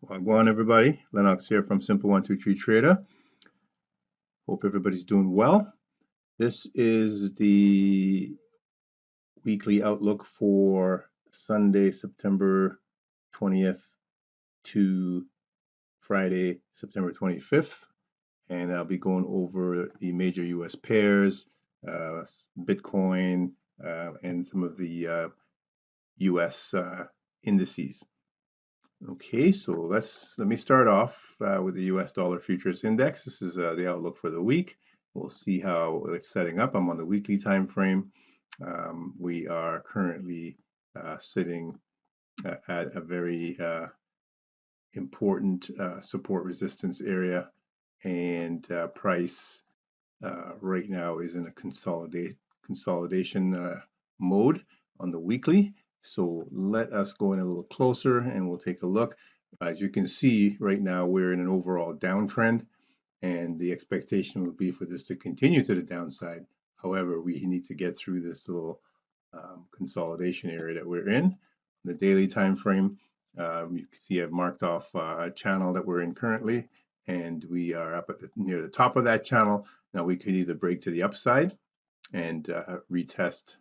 Wagwan everybody, Lennox here from Simple123 Trader. Hope everybody's doing well. This is the weekly outlook for Sunday, September 20th to Friday, September 25th. And I'll be going over the major US pairs, Bitcoin, and some of the US indices. Okay, so let me start off with the US dollar futures index. This is the outlook for the week. We'll see how it's setting up. I'm on the weekly time frame. We are currently sitting at a very important support resistance area, and price right now is in a consolidation mode on the weekly. So let us go in a little closer and we'll take a look. As you can see right now, we're in an overall downtrend, and the expectation would be for this to continue to the downside. However, we need to get through this little consolidation area that we're in. The daily time frame, you can see I've marked off a channel that we're in currently, and we are up at near the top of that channel. Now we could either break to the upside and retest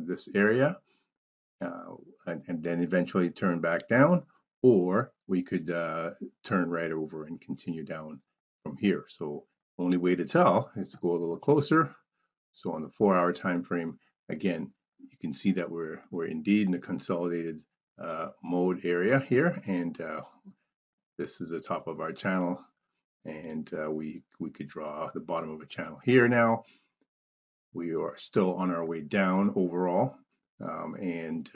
this area, and then eventually turn back down, or we could turn right over and continue down from here. So only way to tell is to go a little closer. So on the 4-hour time frame, again, you can see that we're indeed in a consolidated mode area here, and this is the top of our channel, and we could draw the bottom of a channel here. Now we are still on our way down overall, and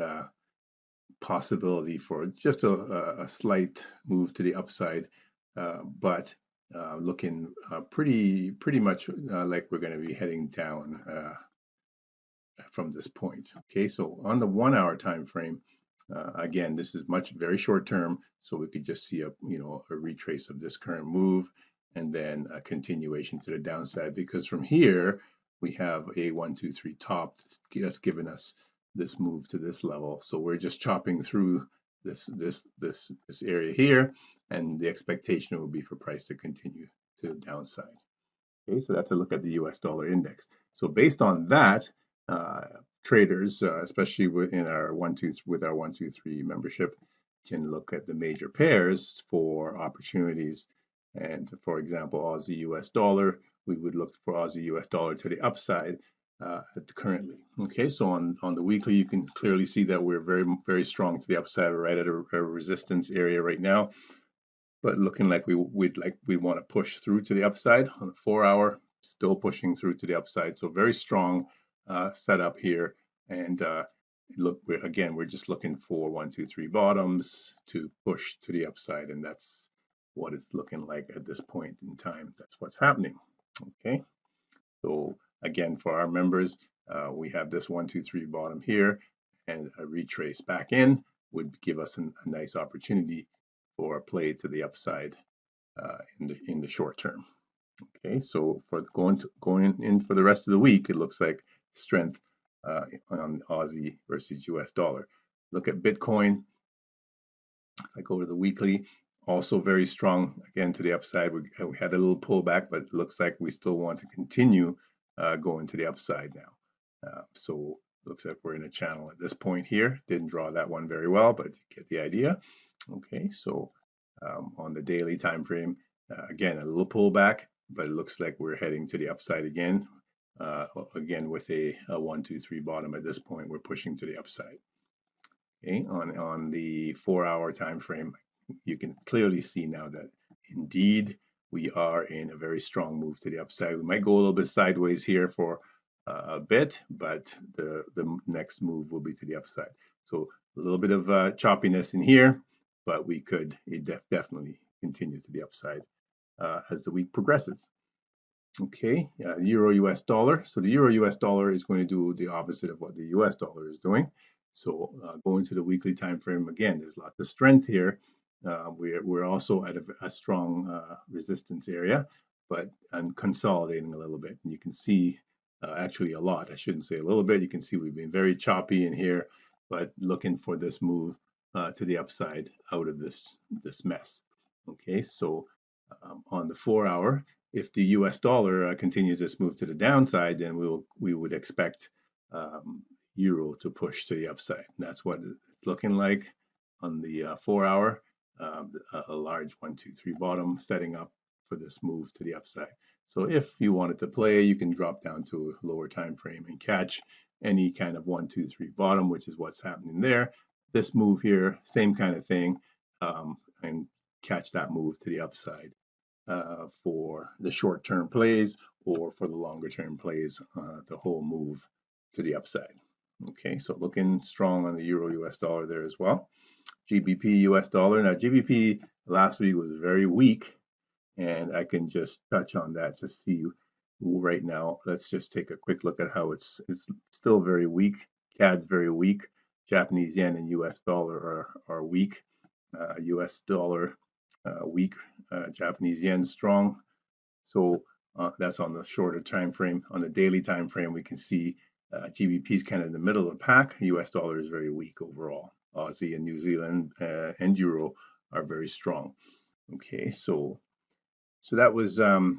possibility for just a slight move to the upside, but looking pretty much like we're going to be heading down from this point. Okay, so on the 1-hour time frame, again, this is very short term, so we could just see a retrace of this current move and then a continuation to the downside, because from here we have a 1, 2, 3 top that's given us this move to this level. So we're just chopping through this area here, and the expectation will be for price to continue to the downside. Okay, so that's a look at the US dollar index. So based on that, traders, especially with our 123 membership, can look at the major pairs for opportunities. And for example, Aussie US dollar, we would look for Aussie US dollar to the upside currently. Okay, so on the weekly, you can clearly see that we're very strong to the upside. We're right at a resistance area right now, but looking like we want to push through to the upside. On the 4-hour, still pushing through to the upside. So very strong setup here, and we're just looking for 1, 2, 3 bottoms to push to the upside, and that's what it's looking like at this point in time. That's what's happening. Okay, so again, for our members, we have this 1, 2, 3 bottom here, and a retrace back in would give us a nice opportunity for a play to the upside in the short term. Okay, so for going in for the rest of the week, it looks like strength on Aussie versus US dollar. Look at Bitcoin. I go to the weekly, also very strong again to the upside. We had a little pullback, but it looks like we still want to continue going to the upside now. So looks like we're in a channel at this point here. Didn't draw that one very well, but you get the idea. Okay, so on the daily time frame, again, a little pullback, but it looks like we're heading to the upside again. Again, with a 1, 2, 3 bottom at this point, we're pushing to the upside. Okay, on the 4-hour time frame, you can clearly see now that indeed we are in a very strong move to the upside. We might go a little bit sideways here for a bit, but the next move will be to the upside. So a little bit of choppiness in here, but we could definitely continue to the upside as the week progresses. Okay, Euro US dollar. So the Euro US dollar is going to do the opposite of what the US dollar is doing. So going to the weekly time frame, again, there's lots of strength here. We're also at a strong resistance area, but I'm consolidating a little bit. And you can see actually a lot. I shouldn't say a little bit. You can see we've been very choppy in here, but looking for this move to the upside out of this mess. Okay, so on the 4 hour, if the US dollar continues this move to the downside, then we would expect euro to push to the upside. And that's what it's looking like on the 4 hour. A large 1, 2, 3 bottom setting up for this move to the upside. So if you wanted to play, you can drop down to a lower time frame and catch any kind of 1, 2, 3 bottom, which is what's happening there. This move here, same kind of thing, and catch that move to the upside for the short-term plays or for the longer-term plays, the whole move to the upside. Okay, so looking strong on the euro US dollar there as well. GBP US dollar. Now GBP last week was very weak, and I can just touch on that to see right now. Let's just take a quick look at how it's still very weak. CAD's very weak. Japanese yen and US dollar are weak. US dollar weak, Japanese yen strong. So that's on the shorter time frame. On the daily time frame, we can see GBP is kind of in the middle of the pack. US dollar is very weak overall. Aussie and New Zealand and Euro are very strong. Okay, so that was Euro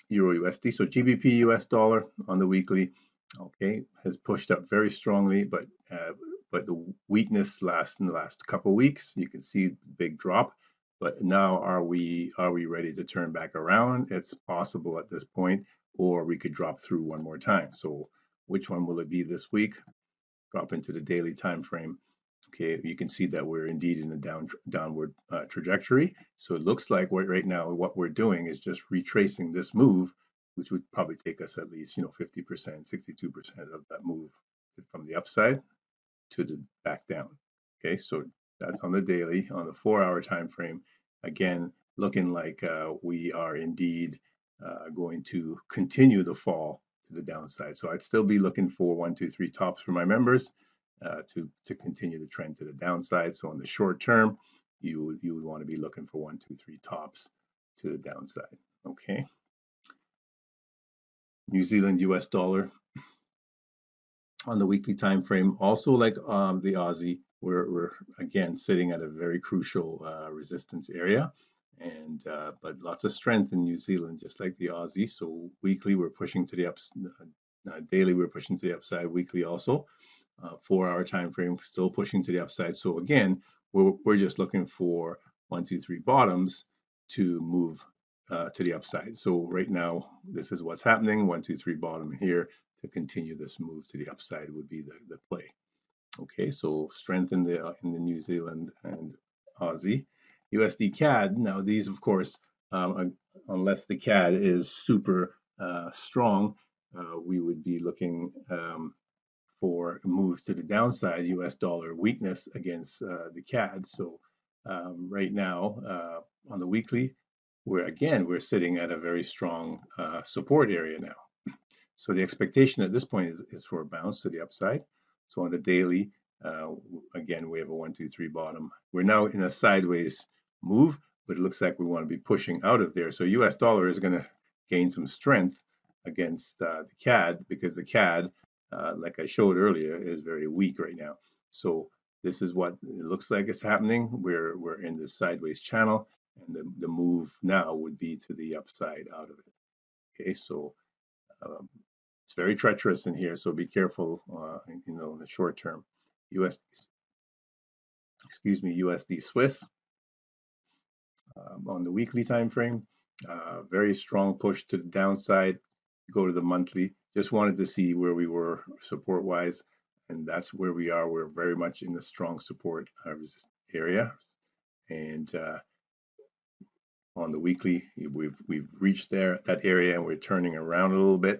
USD. So GBP US dollar on the weekly, okay, has pushed up very strongly, but the weakness in the last couple of weeks. You can see big drop. But now are we ready to turn back around? It's possible at this point, or we could drop through one more time. So which one will it be this week? Drop into the daily time frame. Okay, you can see that we're indeed in a downward trajectory. So it looks like right now what we're doing is just retracing this move, which would probably take us at least 50%, 62% of that move from the upside to the back down. Okay, so that's on the daily. On the 4-hour time frame, again looking like we are indeed going to continue the fall to the downside. So I'd still be looking for 1, 2, 3 tops for my members to continue the trend to the downside. So on the short term, you would want to be looking for 1, 2, 3 tops to the downside. Okay. New Zealand US dollar on the weekly time frame, also like the Aussie, we're again sitting at a very crucial resistance area, and but lots of strength in New Zealand, just like the Aussie. So weekly we're pushing to the upside, daily we're pushing to the upside, weekly also. 4-hour time frame still pushing to the upside. So again, we're just looking for 1, 2, 3 bottoms to move to the upside. So right now, this is what's happening. 1, 2, 3 bottom here to continue this move to the upside would be the play. Okay, so strength in the New Zealand and Aussie. USDCAD. Now these, of course, unless the CAD is super strong, we would be looking for moves to the downside. US dollar weakness against the CAD. So right now on the weekly, we're sitting at a very strong support area now. So the expectation at this point is for a bounce to the upside. So on the daily, again, we have a 1, 2, 3 bottom. We're now in a sideways move, but it looks like we want to be pushing out of there. So US dollar is going to gain some strength against the CAD, because the CAD, like I showed earlier, is very weak right now. So this is what it looks like is happening. We're in this sideways channel, and the move now would be to the upside out of it. Okay, so it's very treacherous in here, so be careful, in the short term. USD Swiss on the weekly time frame, very strong push to the downside. Go to the monthly. Just wanted to see where we were support wise, and that's where we are. We're very much in the strong support area, and on the weekly, we've reached that area, and we're turning around a little bit.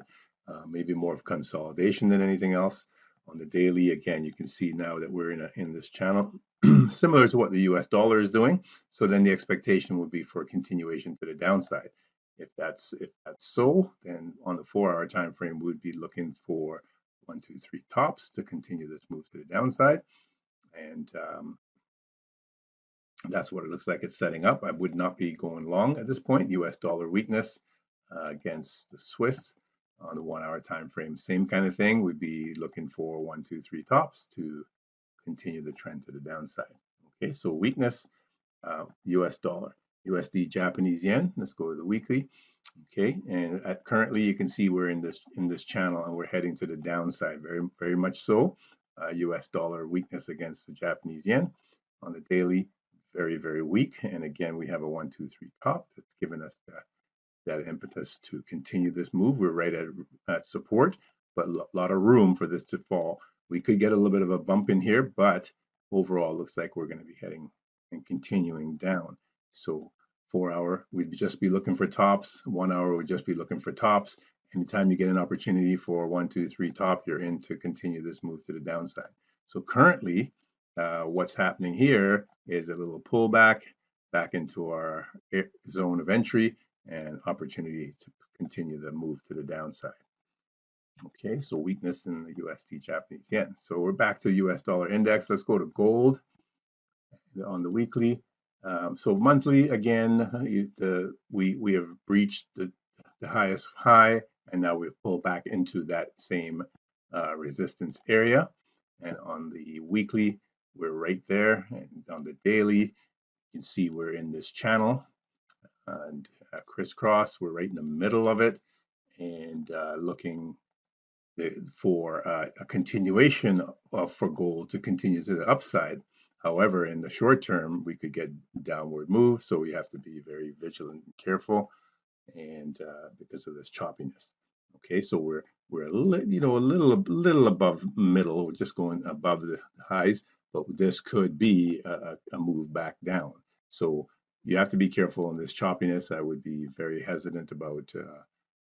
Maybe more of consolidation than anything else. On the daily, again, you can see now that we're in this channel, similar to what the US dollar is doing. So then the expectation would be for a continuation to the downside. If that's so, then on the 4-hour time frame, we would be looking for 1, 2, 3 tops to continue this move to the downside, and that's what it looks like it's setting up. I would not be going long at this point. US dollar weakness against the Swiss. On the 1-hour time frame, same kind of thing. We'd be looking for 1, 2, 3 tops to continue the trend to the downside. Okay, so weakness, US dollar, USD Japanese yen. Let's go to the weekly. Okay, and currently you can see we're in this channel and we're heading to the downside, very much so. US dollar weakness against the Japanese yen. On the daily, very weak. And again, we have a 123 top that's given us that impetus to continue this move. We're right at support, but a lot of room for this to fall. We could get a little bit of a bump in here, but overall looks like we're going to be heading and continuing down. So 4 hour, we'd just be looking for tops. 1 hour, would just be looking for tops. Anytime you get an opportunity for 1, 2, 3 top, you're in to continue this move to the downside. So currently, what's happening here is a little pullback back into our zone of entry and opportunity to continue the move to the downside. Okay, so weakness in the USD Japanese yen. So we're back to US dollar index. Let's go to gold on the weekly. So monthly, again, we have breached the highest high, and now we've pulled back into that same resistance area. And on the weekly, we're right there. And on the daily, you can see we're in this channel and crisscross. We're right in the middle of it, and looking for a continuation for gold to continue to the upside. However, in the short term, we could get downward move, so we have to be very vigilant and careful, and because of this choppiness. Okay, so we're a little above middle. We're just going above the highs, but this could be a move back down. So you have to be careful in this choppiness. I would be very hesitant about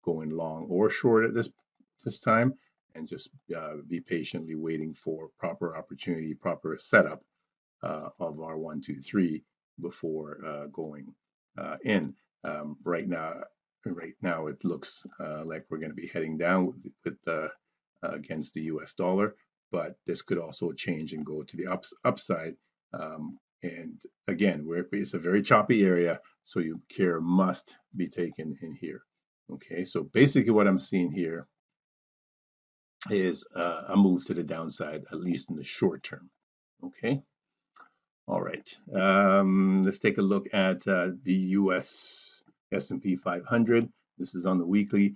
going long or short at this time, and just be patiently waiting for proper opportunity, proper setup of our 1, 2, 3 before going in. Right now, it looks like we're going to be heading down with against the US dollar, but this could also change and go to the upside. And again, it's a very choppy area, so care must be taken in here. Okay, so basically what I'm seeing here is a move to the downside, at least in the short term. Okay. All right. Let's take a look at the US S&P 500. This is on the weekly.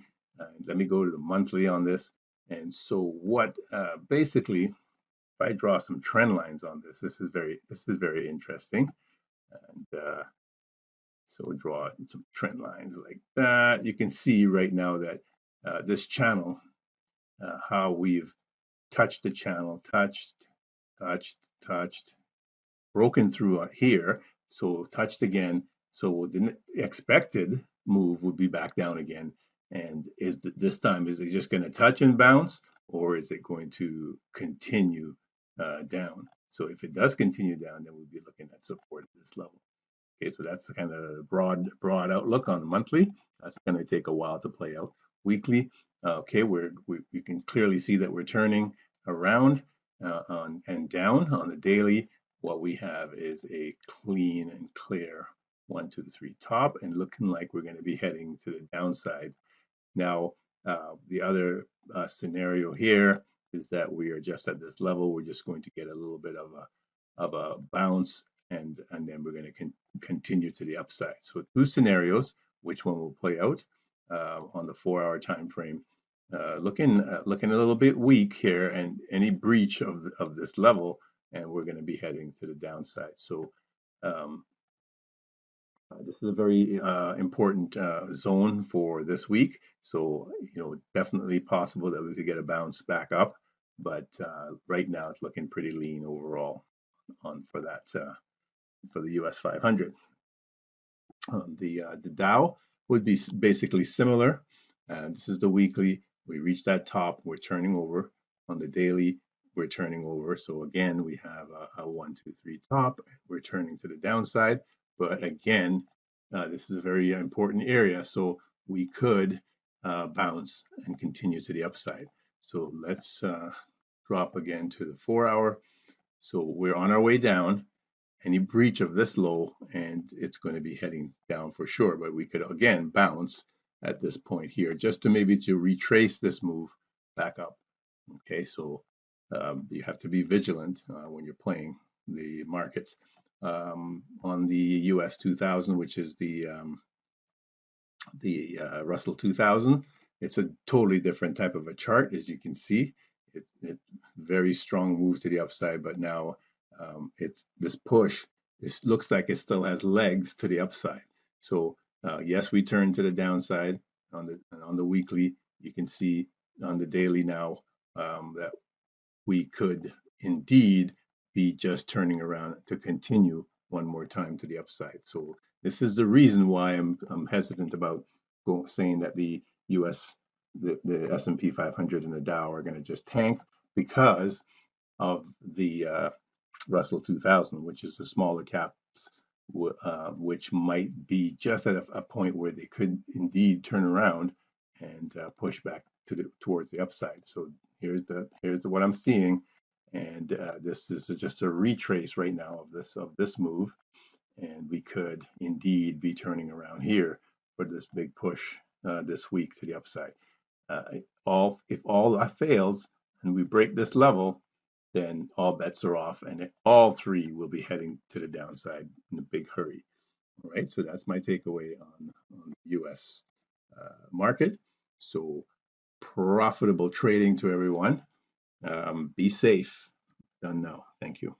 Let me go to the monthly on this. And so what basically, if I draw some trend lines on this, this is very interesting. And so we'll draw some trend lines like that. You can see right now that this channel, how we've touched the channel, touched, broken through here, so touched again. So the expected move would be back down again. And this time, is it just going to touch and bounce, or is it going to continue down? So if it does continue down, then we'll be looking at support at this level. Okay, so that's the kind of broad outlook on the monthly. That's going to take a while to play out. Weekly, okay, we can clearly see that we're turning around and down. On the daily, what we have is a clean and clear 1, 2, 3 top, and looking like we're going to be heading to the downside. Now, the other scenario here is that we are just at this level. We're just going to get a little bit of a bounce, and then we're going to continue to the upside. So 2 scenarios, which one will play out on the 4-hour time frame. Looking a little bit weak here, and any breach of this level, and we're going to be heading to the downside. So this is a very important zone for this week. So definitely possible that we could get a bounce back up, but right now it's looking pretty lean overall for that for the US 500. The Dow would be basically similar. This is the weekly. We reached that top. We're turning over. On the daily, we're turning over. So again, we have a 1, 2, 3 top. We're turning to the downside. But again, this is a very important area. So we could bounce and continue to the upside. So let's drop again to the 4-hour. So we're on our way down. Any breach of this low, and it's going to be heading down for sure, but we could again bounce at this point here just to maybe to retrace this move back up. Okay, so you have to be vigilant when you're playing the markets. on the US 2000, which is the Russell 2000. It's a totally different type of a chart, as you can see. It very strong move to the upside, but now it's this push. It looks like it still has legs to the upside. So yes, we turn to the downside on the weekly. You can see on the daily now that we could indeed be just turning around to continue one more time to the upside. So this is the reason why I'm hesitant about saying that the U.S. the S&P 500 and the Dow are going to just tank because of the Russell 2000, which is the smaller caps, which might be just at a point where they could indeed turn around and push back towards the upside. So here's what I'm seeing, and this is just a retrace right now of this move, and we could indeed be turning around here for this big push this week to the upside. If all that fails and we break this level, then all bets are off, and all three will be heading to the downside in a big hurry. All right, so that's my takeaway on the U.S. Market. So profitable trading to everyone. Be safe. Done now. Thank you.